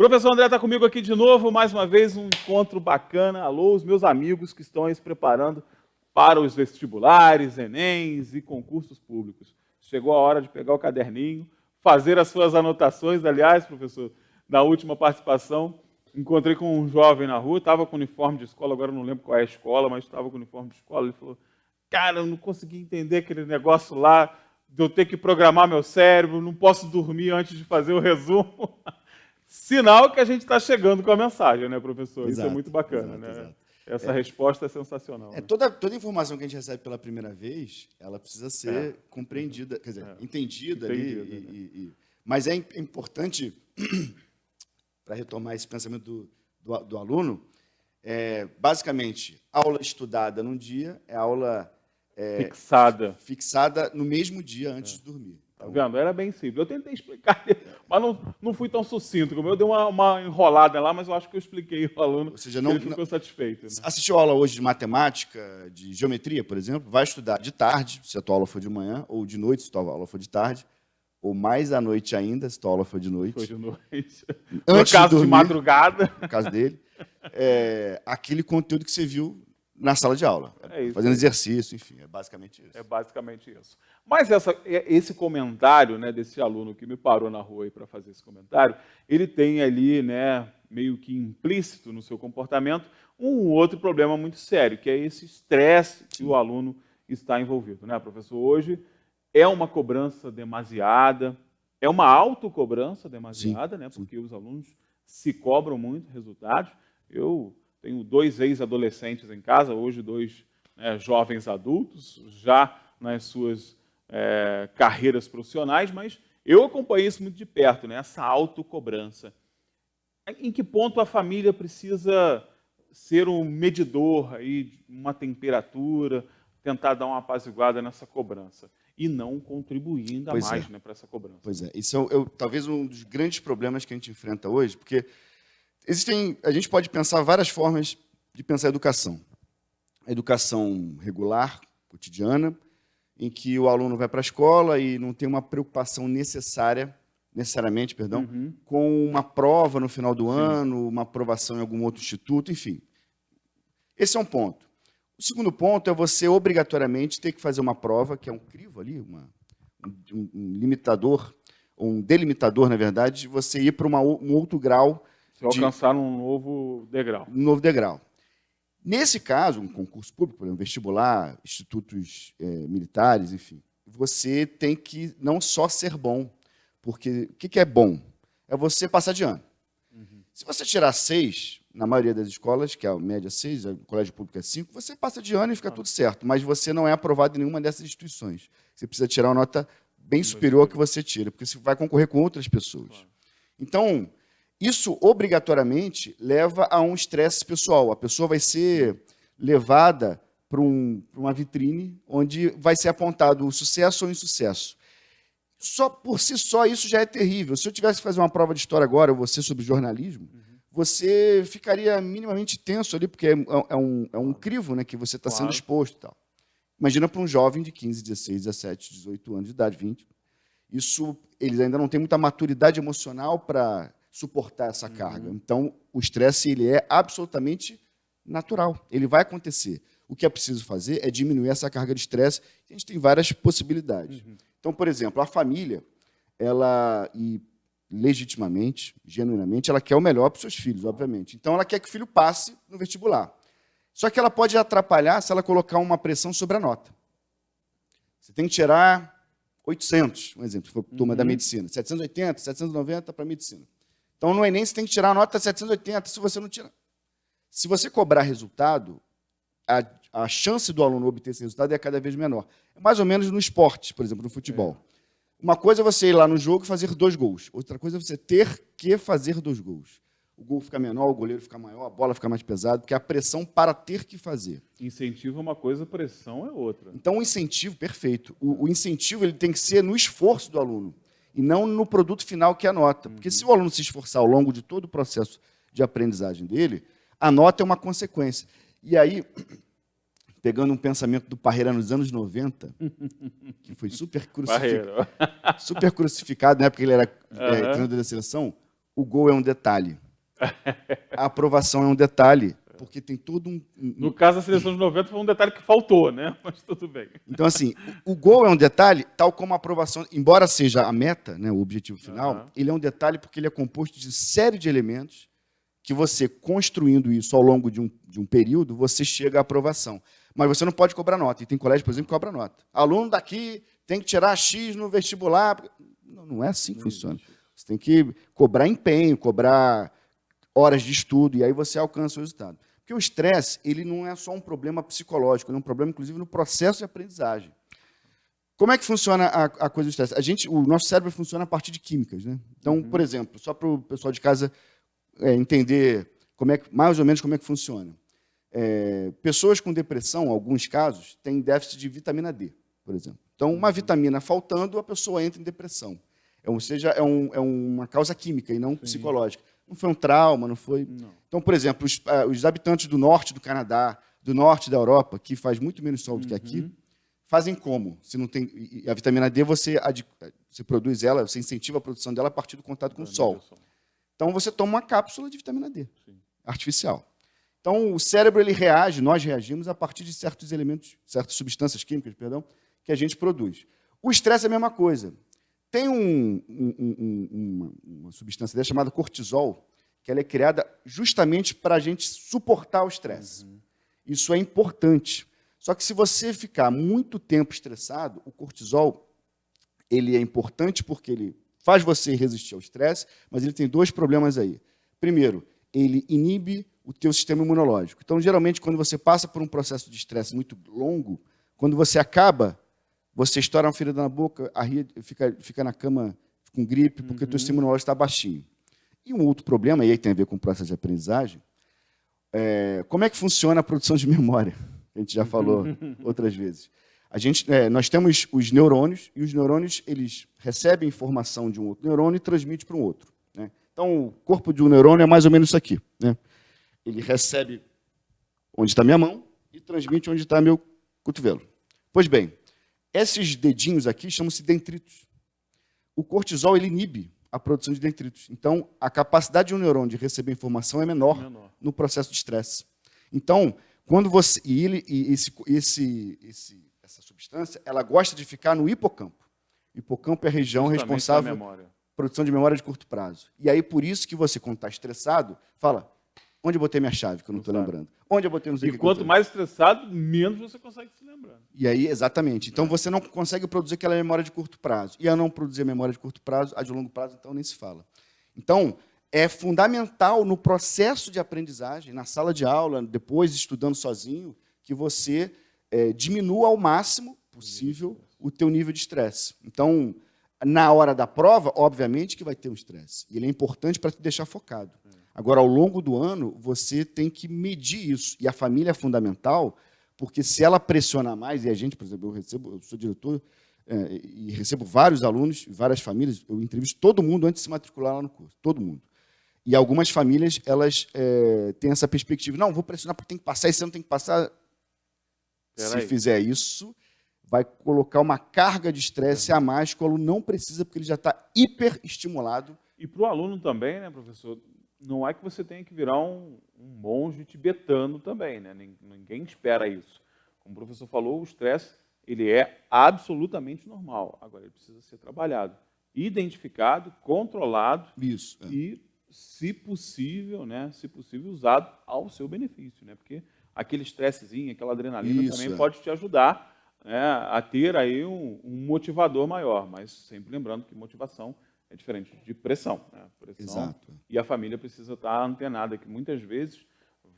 Professor André está comigo aqui de novo, mais uma vez um encontro bacana. Alô, os meus amigos que estão aí se preparando para os vestibulares, Enems e concursos públicos. Chegou a hora de pegar o caderninho, fazer as suas anotações. Aliás, professor, na última participação, encontrei com um jovem na rua, estava com uniforme de escola, agora eu não lembro qual é a escola, mas estava com uniforme de escola. Ele falou, cara, eu não consegui entender aquele negócio lá, de eu ter que programar meu cérebro, não posso dormir antes de fazer o resumo. Sinal que a gente está chegando com a mensagem, né, professor? Exato, isso é muito bacana, exato, né? Exato. Essa resposta é sensacional. Né? Toda informação que a gente recebe pela primeira vez, ela precisa ser compreendida, quer dizer, entendida ali. Mas é importante, para retomar esse pensamento do aluno, basicamente, aula estudada num dia é aula fixada no mesmo dia antes de dormir. Tá vendo? Era bem simples. Eu tentei explicar, mas não fui tão sucinto como eu. Dei uma enrolada lá, mas eu acho que eu expliquei o aluno. Ou seja, ele ficou satisfeito. Né? Assistiu aula hoje de matemática, de geometria, por exemplo, vai estudar de tarde, se a tua aula for de manhã, ou de noite, se a tua aula for de tarde, ou mais à noite ainda, se a tua aula for de noite. Foi de noite. Antes no caso de dormir, de madrugada. No caso dele, aquele conteúdo que você viu na sala de aula, isso, fazendo exercício, enfim, é basicamente isso. É basicamente isso. Mas esse comentário, né, desse aluno que me parou na rua para fazer esse comentário, ele tem ali, né, meio que implícito no seu comportamento, um outro problema muito sério, que é esse estresse que o aluno está envolvido, né, professor? Hoje é uma cobrança demasiada, é uma autocobrança demasiada, né, porque os alunos se cobram muito resultados. Eu tenho 2 ex-adolescentes em casa, hoje 2 jovens adultos, já nas suas carreiras profissionais, mas eu acompanhei isso muito de perto, né? Essa autocobrança. Em que ponto a família precisa ser um medidor, aí, uma temperatura, tentar dar uma apaziguada nessa cobrança e não contribuir ainda mais para essa cobrança? Pois é, isso é talvez um dos grandes problemas que a gente enfrenta hoje, porque a gente pode pensar várias formas de pensar a educação. A educação regular, cotidiana, em que o aluno vai para a escola e não tem uma preocupação necessariamente, com uma prova no final do ano, uma aprovação em algum outro instituto, enfim. Esse é um ponto. O segundo ponto é você obrigatoriamente ter que fazer uma prova, que é um crivo ali, um limitador, um delimitador, na verdade, de você ir para um outro grau. Alcançar um novo degrau. Um novo degrau. Nesse caso, um concurso público, por exemplo, vestibular, institutos militares, enfim, você tem que não só ser bom, porque o que é bom? É você passar de ano. Se você tirar 6, na maioria das escolas, que é a média 6, o colégio público é 5, você passa de ano e fica tudo certo, mas você não é aprovado em nenhuma dessas instituições. Você precisa tirar uma nota bem superior ao que você tira, porque você vai concorrer com outras pessoas. Então, isso, obrigatoriamente, leva a um estresse pessoal. A pessoa vai ser levada para uma vitrine onde vai ser apontado o sucesso ou o insucesso. Só por si só, isso já é terrível. Se eu tivesse que fazer uma prova de história agora, ou você sobre jornalismo, você ficaria minimamente tenso ali, porque é um crivo, né, que você está sendo exposto. Tal. Imagina para um jovem de 15, 16, 17, 18 anos de idade, 20. Eles ainda não têm muita maturidade emocional para suportar essa carga. Então, o estresse ele é absolutamente natural. Ele vai acontecer. O que é preciso fazer é diminuir essa carga de estresse. A gente tem várias possibilidades. Então, por exemplo, a família, legitimamente, genuinamente, ela quer o melhor para os seus filhos, obviamente. Então, ela quer que o filho passe no vestibular. Só que ela pode atrapalhar se ela colocar uma pressão sobre a nota. Você tem que tirar 800, um exemplo, se for turma da medicina. 780, 790 para a medicina. Então, no Enem, você tem que tirar a nota 780 se você não tirar. Se você cobrar resultado, a chance do aluno obter esse resultado é cada vez menor. É mais ou menos no esporte, por exemplo, no futebol. Uma coisa é você ir lá no jogo e fazer 2 gols. Outra coisa é você ter que fazer 2 gols. O gol fica menor, o goleiro fica maior, a bola fica mais pesada, porque a pressão para ter que fazer. Incentivo é uma coisa, pressão é outra. Então, o incentivo, perfeito. O incentivo ele tem que ser no esforço do aluno e não no produto final, que é a nota. Porque se o aluno se esforçar ao longo de todo o processo de aprendizagem dele, a nota é uma consequência. E aí, pegando um pensamento do Parreira nos anos 90, que foi super crucificado, na época que ele era treinador da seleção, o gol é um detalhe. A aprovação é um detalhe, porque tem todo um... No caso da seleção de 90 foi um detalhe que faltou, né? Mas tudo bem. Então, assim, o gol é um detalhe, tal como a aprovação, embora seja a meta, né, o objetivo final, ele é um detalhe porque ele é composto de série de elementos que você, construindo isso ao longo de um período, você chega à aprovação. Mas você não pode cobrar nota. E tem colégio, por exemplo, que cobra nota. Aluno daqui tem que tirar X no vestibular. Não é assim que funciona. Você tem que cobrar empenho, cobrar horas de estudo, e aí você alcança o resultado. Porque o estresse, ele não é só um problema psicológico, ele é um problema, inclusive, no processo de aprendizagem. Como é que funciona a coisa do estresse? O nosso cérebro funciona a partir de químicas, né? Então, por exemplo, só para o pessoal de casa entender mais ou menos como é que funciona. Pessoas com depressão, em alguns casos, têm déficit de vitamina D, por exemplo. Então, uma vitamina faltando, a pessoa entra em depressão. Ou seja, é uma causa química e não psicológica. Não foi um trauma, não foi... Não. Então, por exemplo, os habitantes do norte do Canadá, do norte da Europa, que faz muito menos sol do que aqui, fazem como? Se não tem, e a vitamina D, você produz ela, você incentiva a produção dela a partir do contato com o sol. Então, você toma uma cápsula de vitamina D, artificial. Então, o cérebro ele reage, nós reagimos a partir de certos elementos, certas substâncias químicas, perdão, que a gente produz. O estresse é a mesma coisa. Tem uma substância dessa chamada cortisol, que ela é criada justamente para a gente suportar o estresse. Isso é importante. Só que se você ficar muito tempo estressado, o cortisol ele é importante porque ele faz você resistir ao estresse, mas ele tem dois problemas aí. Primeiro, ele inibe o teu sistema imunológico. Então, geralmente, quando você passa por um processo de estresse muito longo, quando você acaba, você estoura uma ferida na boca, fica na cama com gripe, porque o teu sistema imunológico está baixinho. E um outro problema, e aí tem a ver com o processo de aprendizagem, como é que funciona a produção de memória? A gente já falou outras vezes. Nós temos os neurônios, e os neurônios eles recebem informação de um outro neurônio e transmitem para um outro. Né? Então, o corpo de um neurônio é mais ou menos isso aqui. Né? Ele recebe onde está minha mão e transmite onde está meu cotovelo. Pois bem, esses dedinhos aqui chamam-se dendritos. O cortisol ele inibe a produção de dendritos. Então, a capacidade de um neurônio de receber informação é menor no processo de estresse. Então, quando você essa substância, ela gosta de ficar no hipocampo. O hipocampo é a região responsável pela produção de memória de curto prazo. E aí, por isso que você, quando está estressado, fala, onde eu botei minha chave, que eu não estou lembrando? Onde eu botei não sei o que. E quanto mais estressado, menos você consegue se lembrar. E aí, exatamente. Então, você não consegue produzir aquela memória de curto prazo. E a não produzir a memória de curto prazo, a de longo prazo, então, nem se fala. Então, é fundamental no processo de aprendizagem, na sala de aula, depois estudando sozinho, que você diminua ao máximo possível o teu nível de estresse. Então, na hora da prova, obviamente que vai ter um estresse. E ele é importante para te deixar focado. Agora, ao longo do ano, você tem que medir isso. E a família é fundamental, porque se ela pressionar mais, e a gente, por exemplo, eu sou diretor e recebo vários alunos, várias famílias, eu entrevisto todo mundo antes de se matricular lá no curso, todo mundo. E algumas famílias, elas têm essa perspectiva, não, vou pressionar porque tem que passar, esse ano tem que passar. Se fizer isso, vai colocar uma carga de estresse a mais que o aluno não precisa, porque ele já está hiperestimulado. E para o aluno também, né, professor, não é que você tenha que virar um monge tibetano também, né? Ninguém espera isso. Como o professor falou, o estresse ele é absolutamente normal. Agora, ele precisa ser trabalhado, identificado, controlado e, se possível, né, usado ao seu benefício, né? Porque aquele estressezinho, aquela adrenalina também pode te ajudar, né, a ter aí um motivador maior, mas sempre lembrando que motivação é diferente de pressão. Né? Pressão. E a família precisa estar antenada, que muitas vezes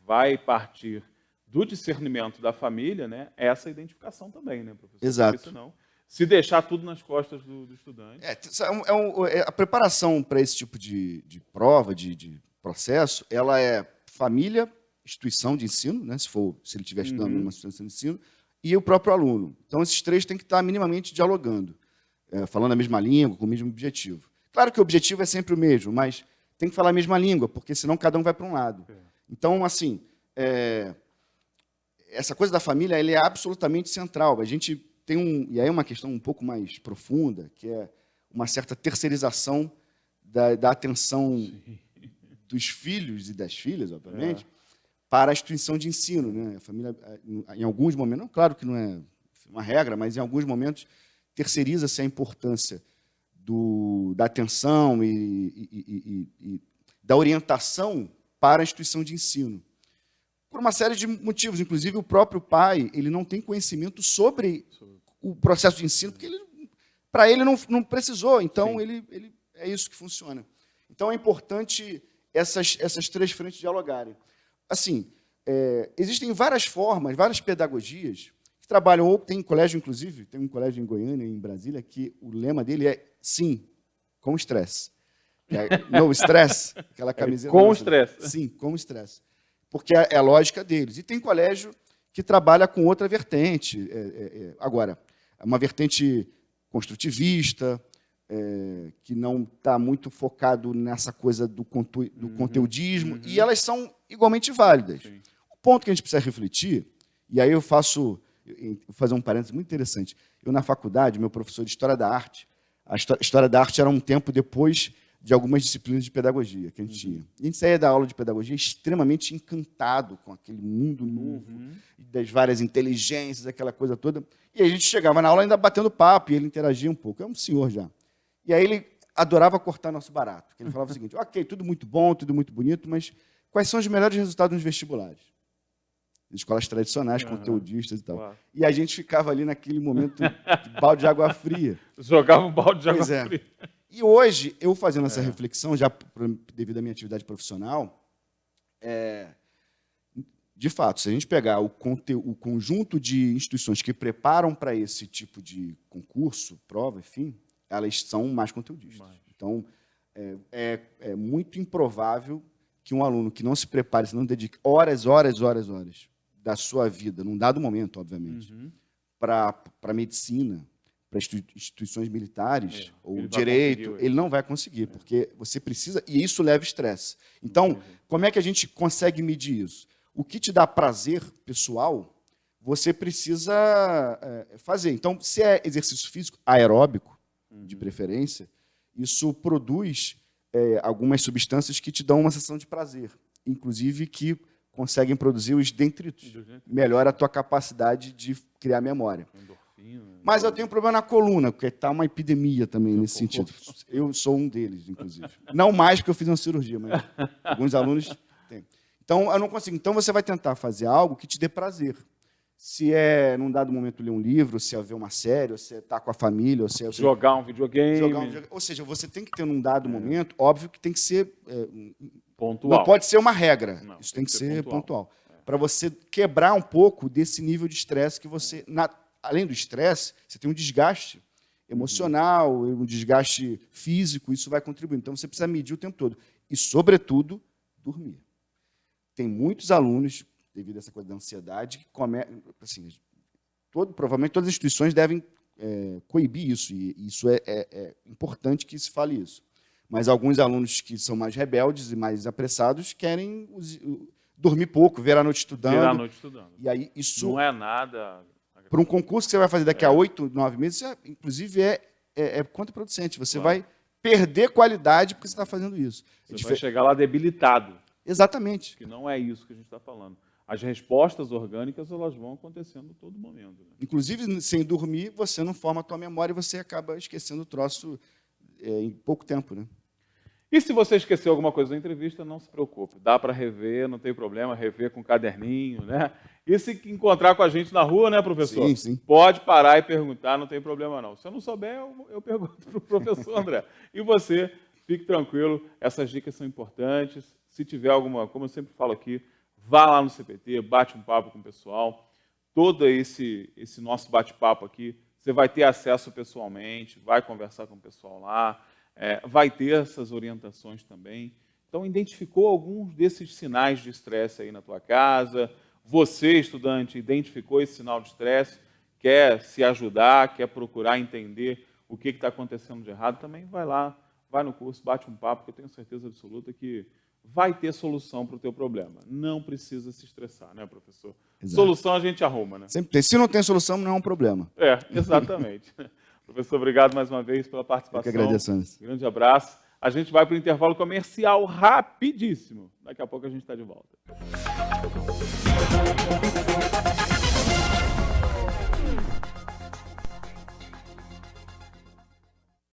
vai partir do discernimento da família, né, essa identificação também, né, professor? Exato. Porque senão, se deixar tudo nas costas do estudante... A preparação para esse tipo de prova, de processo, ela é família, instituição de ensino, né, se ele estiver estudando numa instituição de ensino, e o próprio aluno. Então, esses três têm que estar minimamente dialogando, falando a mesma língua, com o mesmo objetivo. Claro que o objetivo é sempre o mesmo, mas tem que falar a mesma língua, porque senão cada um vai para um lado. Então, assim, essa coisa da família ele é absolutamente central. A gente tem e aí é uma questão um pouco mais profunda, que é uma certa terceirização da atenção dos filhos e das filhas, obviamente, para a instituição de ensino, né? A família, em alguns momentos, não, claro que não é uma regra, mas em alguns momentos terceiriza-se a importância da atenção e da orientação para a instituição de ensino. Por uma série de motivos, inclusive o próprio pai, ele não tem conhecimento sobre o processo de ensino, porque para ele não precisou, então é isso que funciona. Então é importante essas três frentes dialogarem. Assim, existem várias formas, várias pedagogias que trabalham, ou tem colégio, inclusive, tem um colégio em Goiânia, em Brasília, que o lema dele é sim, com estresse. No stress, aquela camiseta. Com estresse. Sim, com estresse. Porque é a lógica deles. E tem colégio que trabalha com outra vertente. Agora, uma vertente construtivista, que não está muito focado nessa coisa do conteudismo, e elas são igualmente válidas. Sim. O ponto que a gente precisa refletir, e aí eu vou fazer um parênteses muito interessante. Eu, na faculdade, meu professor de História da Arte, a História da Arte era um tempo depois de algumas disciplinas de pedagogia que a gente tinha. E a gente saía da aula de pedagogia extremamente encantado com aquele mundo novo, das várias inteligências, aquela coisa toda. E a gente chegava na aula ainda batendo papo, e ele interagia um pouco. É um senhor já. E aí ele adorava cortar nosso barato. Ele falava o seguinte: ok, tudo muito bom, tudo muito bonito, mas quais são os melhores resultados nos vestibulares? Escolas tradicionais, conteudistas e tal. Claro. E a gente ficava ali naquele momento de balde de água fria. Jogava um balde de água fria. E hoje, eu fazendo essa reflexão, já devido à minha atividade profissional, de fato, se a gente pegar o conjunto de instituições que preparam para esse tipo de concurso, prova, enfim, elas são mais conteudistas. Então, é muito improvável que um aluno que não se prepare, se não dedique horas da sua vida, num dado momento, obviamente, para a medicina, para instituições militares ou direito, ele não vai conseguir, porque você precisa, e isso leva estresse. Então, como é que a gente consegue medir isso? O que te dá prazer pessoal, você precisa fazer. Então, se é exercício físico aeróbico, de preferência, isso produz algumas substâncias que te dão uma sensação de prazer, inclusive que conseguem produzir os dendritos. Melhora a tua capacidade de criar memória. Mas eu tenho um problema na coluna, porque está uma epidemia também nesse sentido. Eu sou um deles, inclusive. Não mais porque eu fiz uma cirurgia, mas alguns alunos têm. Então, eu não consigo. Então, você vai tentar fazer algo que te dê prazer. Se é, num dado momento, ler um livro, se é ver uma série, ou se é estar com a família, ou se é... Jogar um videogame. Ou seja, você tem que ter, num dado momento, óbvio que tem que ser... pontual. Não pode ser uma regra. Não, isso tem que ser pontual. Para você quebrar um pouco desse nível de estresse que você... Além do estresse, você tem um desgaste emocional, um desgaste físico, isso vai contribuir. Então, você precisa medir o tempo todo. E, sobretudo, dormir. Tem muitos alunos, devido a essa coisa da ansiedade, que assim, provavelmente todas as instituições devem coibir isso, e isso é importante que se fale isso. Mas alguns alunos que são mais rebeldes e mais apressados querem dormir pouco, ver a noite estudando. E aí, isso não é nada... Para um concurso que você vai fazer daqui a 8, 9 meses, inclusive é contraproducente. Você vai perder qualidade porque você está fazendo isso. Você vai chegar lá debilitado. Exatamente. Que não é isso que a gente está falando. As respostas orgânicas elas vão acontecendo a todo momento. Né? Inclusive, sem dormir, você não forma a tua memória e você acaba esquecendo o troço em pouco tempo. Né? E se você esqueceu alguma coisa da entrevista, não se preocupe. Dá para rever, não tem problema, rever com caderninho, né? E se encontrar com a gente na rua, né, professor? Sim, sim. Pode parar e perguntar, não tem problema não. Se eu não souber, eu pergunto para o professor André. E você, fique tranquilo, essas dicas são importantes. Se tiver alguma, como eu sempre falo aqui, vá lá no CPT, bate um papo com o pessoal. Todo esse nosso bate-papo aqui, você vai ter acesso pessoalmente, vai conversar com o pessoal lá, vai ter essas orientações também. Então, identificou alguns desses sinais de estresse aí na tua casa. Você, estudante, identificou esse sinal de estresse, quer se ajudar, quer procurar entender o que está acontecendo de errado, também vai lá, vai no curso, bate um papo, que eu tenho certeza absoluta que vai ter solução para o teu problema. Não precisa se estressar, né, professor? Exato. Solução a gente arruma, né? Sempre tem. Se não tem solução, não é um problema. Exatamente. Professor, obrigado mais uma vez pela participação. Eu que agradeço, Anderson. Grande abraço. A gente vai para o intervalo comercial rapidíssimo. Daqui a pouco a gente está de volta.